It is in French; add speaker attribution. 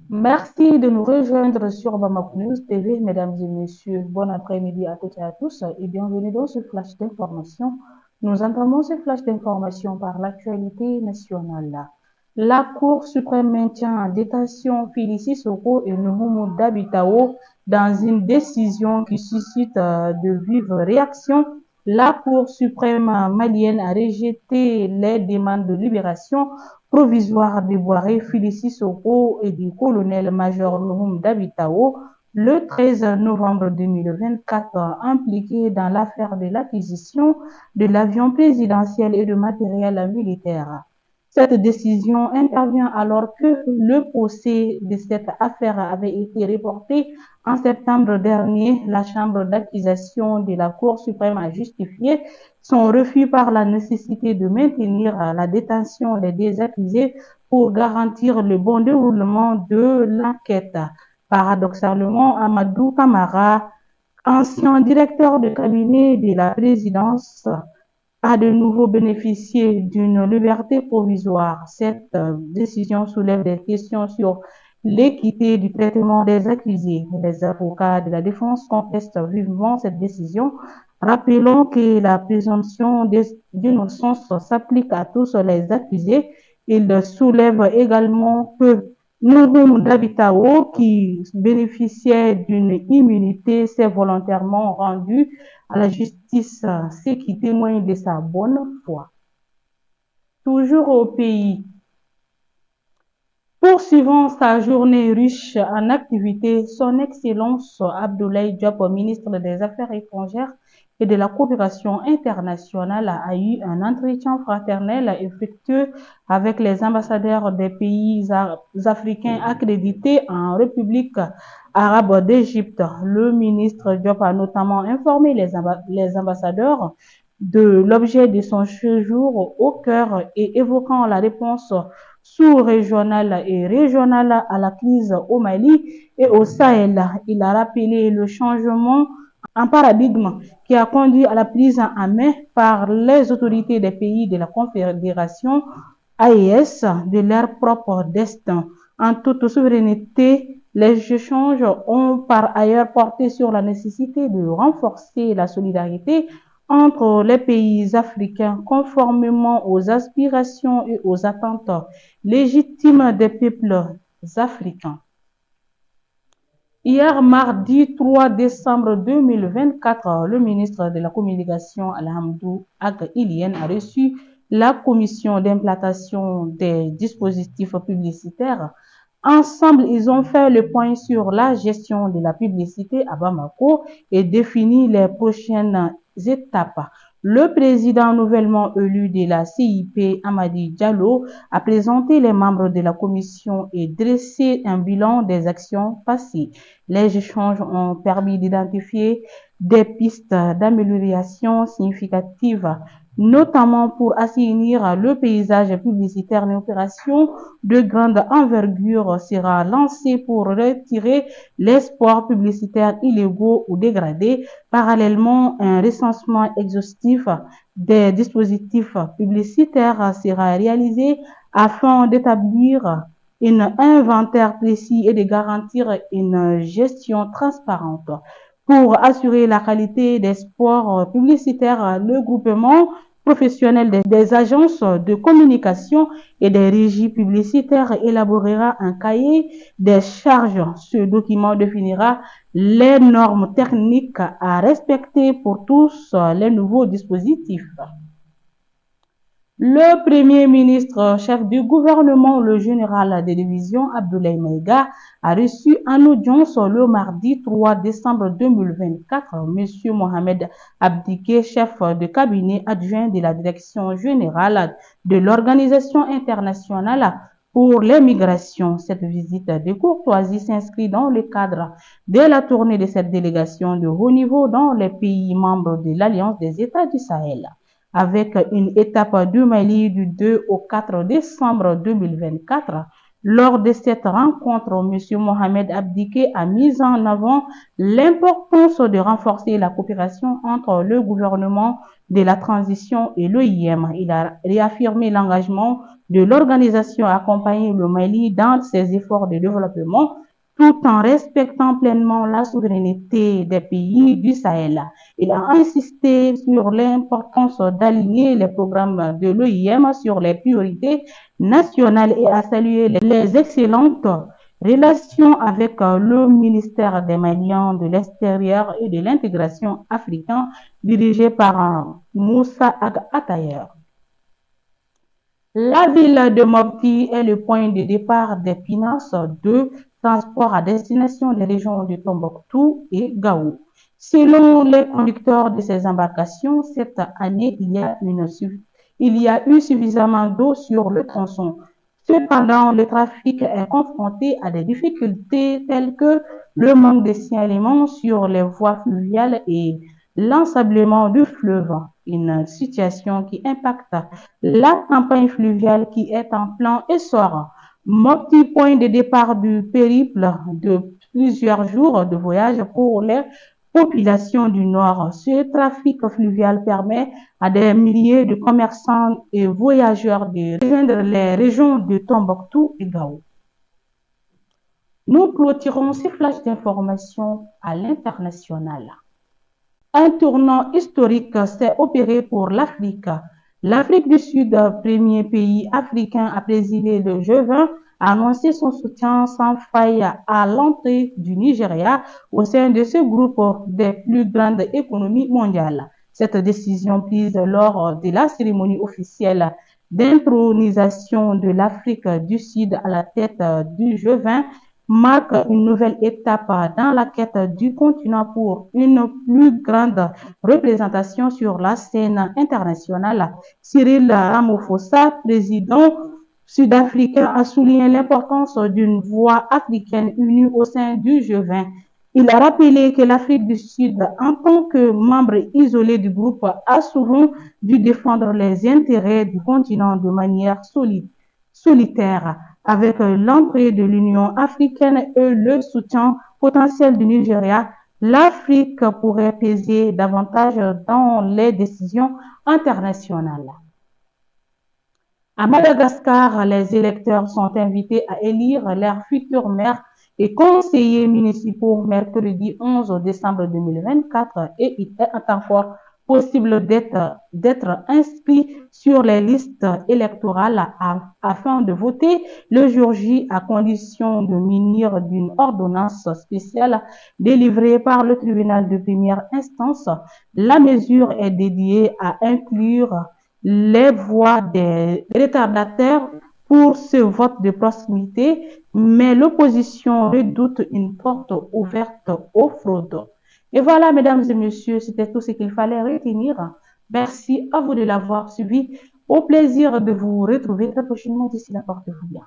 Speaker 1: Merci de nous rejoindre sur Bamako News TV, mesdames et messieurs. Bon après-midi à toutes et à tous et bienvenue dans ce flash d'information. Nous entamons ce flash d'information par l'actualité nationale. La Cour suprême maintient en détention Félicie Soko et Nuhumu Dabitao dans une décision qui suscite de vives réactions. La Cour suprême malienne a rejeté les demandes de libération provisoire déboiré Félicie Soko et du colonel-major Nuhum Dabitao le 13 novembre 2024, impliqués dans l'affaire de l'acquisition de l'avion présidentiel et de matériel militaire. Cette décision intervient alors que le procès de cette affaire avait été reporté en septembre dernier. La Chambre d'accusation de la Cour suprême a justifié son refus par la nécessité de maintenir la détention des deux accusés pour garantir le bon déroulement de l'enquête. Paradoxalement, Amadou Kamara, ancien directeur de cabinet de la présidence, a de nouveau bénéficié d'une liberté provisoire. Cette décision soulève des questions sur l'équité du traitement des accusés. Les avocats de la défense contestent vivement cette décision. Rappelons que la présomption d'innocence s'applique à tous les accusés. Il soulève également que Nouroum Dabitao, qui bénéficiait d'une immunité, s'est volontairement rendu à la justice, ce qui témoigne de sa bonne foi. Toujours au pays, poursuivant sa journée riche en activités, son Excellence Abdoulaye Diop, ministre des Affaires étrangères et de la coopération internationale, a eu un entretien fraternel et fructueux avec les ambassadeurs des pays africains accrédités en République arabe d'Égypte. Le ministre Diop a notamment informé les ambassadeurs de l'objet de son séjour au cœur et évoquant la réponse sous-régionale et régionale à la crise au Mali et au Sahel. Il a rappelé le changement en paradigme qui a conduit à la prise en main par les autorités des pays de la Confédération AES de leur propre destin. En toute souveraineté, les échanges ont par ailleurs porté sur la nécessité de renforcer la solidarité entre les pays africains conformément aux aspirations et aux attentes légitimes des peuples africains. Hier, mardi 3 décembre 2024, le ministre de la Communication, Alhamdou Ag Ilien, a reçu la commission d'implantation des dispositifs publicitaires. Ensemble, ils ont fait le point sur la gestion de la publicité à Bamako et défini les prochaines étapes. Le président nouvellement élu de la CIP, Amadi Diallo, a présenté les membres de la commission et dressé un bilan des actions passées. Les échanges ont permis d'identifier des pistes d'amélioration significatives, notamment pour assainir le paysage publicitaire. Une opération de grande envergure sera lancée pour retirer les spots publicitaires illégaux ou dégradés. Parallèlement, un recensement exhaustif des dispositifs publicitaires sera réalisé afin d'établir un inventaire précis et de garantir une gestion transparente. Pour assurer la qualité des sports publicitaires, le groupement professionnel des agences de communication et des régies publicitaires élaborera un cahier des charges. Ce document définira les normes techniques à respecter pour tous les nouveaux dispositifs. Le Premier ministre, chef du gouvernement, le général de division Abdoulaye Maïga, a reçu en audience le mardi 3 décembre 2024 M. Mohamed Abdike, chef de cabinet adjoint de la direction générale de l'Organisation internationale pour les migrations. Cette visite de courtoisie s'inscrit dans le cadre de la tournée de cette délégation de haut niveau dans les pays membres de l'Alliance des États du Sahel, avec une étape du Mali du 2 au 4 décembre 2024. Lors de cette rencontre, M. Mohamed Abdike a mis en avant l'importance de renforcer la coopération entre le gouvernement de la transition et l'OIM. Il a réaffirmé l'engagement de l'organisation a accompagné le Mali dans ses efforts de développement tout en respectant pleinement la souveraineté des pays du Sahel. Il a insisté sur l'importance d'aligner les programmes de l'OIM sur les priorités nationales et a salué les excellentes relations avec le ministère des Maliens de l'Extérieur et de l'intégration africain dirigé par Moussa Atayer. La ville de Mopti est le point de départ des finances de transport à destination des régions de Tombouctou et Gao. Selon les conducteurs de ces embarcations, cette année, il y a eu suffisamment d'eau sur le tronçon. Cependant, le trafic est confronté à des difficultés telles que le manque de signalement sur les voies fluviales et l'ensablement du fleuve, une situation qui impacte la campagne fluviale qui est en plein essor. Mopti, point de départ du périple de plusieurs jours de voyage pour les populations du Nord. Ce trafic fluvial permet à des milliers de commerçants et voyageurs de rejoindre les régions de Tombouctou et Gao. Nous clôturons ces flashs d'information à l'international. Un tournant historique s'est opéré pour l'Afrique. L'Afrique du Sud, premier pays africain à présider le G20, a annoncé son soutien sans faille à l'entrée du Nigeria au sein de ce groupe des plus grandes économies mondiales. Cette décision prise lors de la cérémonie officielle d'intronisation de l'Afrique du Sud à la tête du G20 marque une nouvelle étape dans la quête du continent pour une plus grande représentation sur la scène internationale. Cyril Ramaphosa, président sud-africain, a souligné l'importance d'une voix africaine unie au sein du G20. Il a rappelé que l'Afrique du Sud, en tant que membre isolé du groupe, a souvent dû défendre les intérêts du continent de manière solitaire. Avec l'entrée de l'Union africaine et le soutien potentiel du Nigeria, l'Afrique pourrait peser davantage dans les décisions internationales. À Madagascar, les électeurs sont invités à élire leurs futurs maires et conseillers municipaux mercredi 11 décembre 2024 et il est encore possible d'être inscrit sur les listes électorales afin de voter le jour J à condition de munir d'une ordonnance spéciale délivrée par le tribunal de première instance. La mesure est dédiée à inclure les voix des retardataires pour ce vote de proximité, mais l'opposition redoute une porte ouverte aux fraudes. Et voilà, mesdames et messieurs, c'était tout ce qu'il fallait retenir. Merci à vous de l'avoir suivi. Au plaisir de vous retrouver très prochainement. D'ici là, portez-vous bien.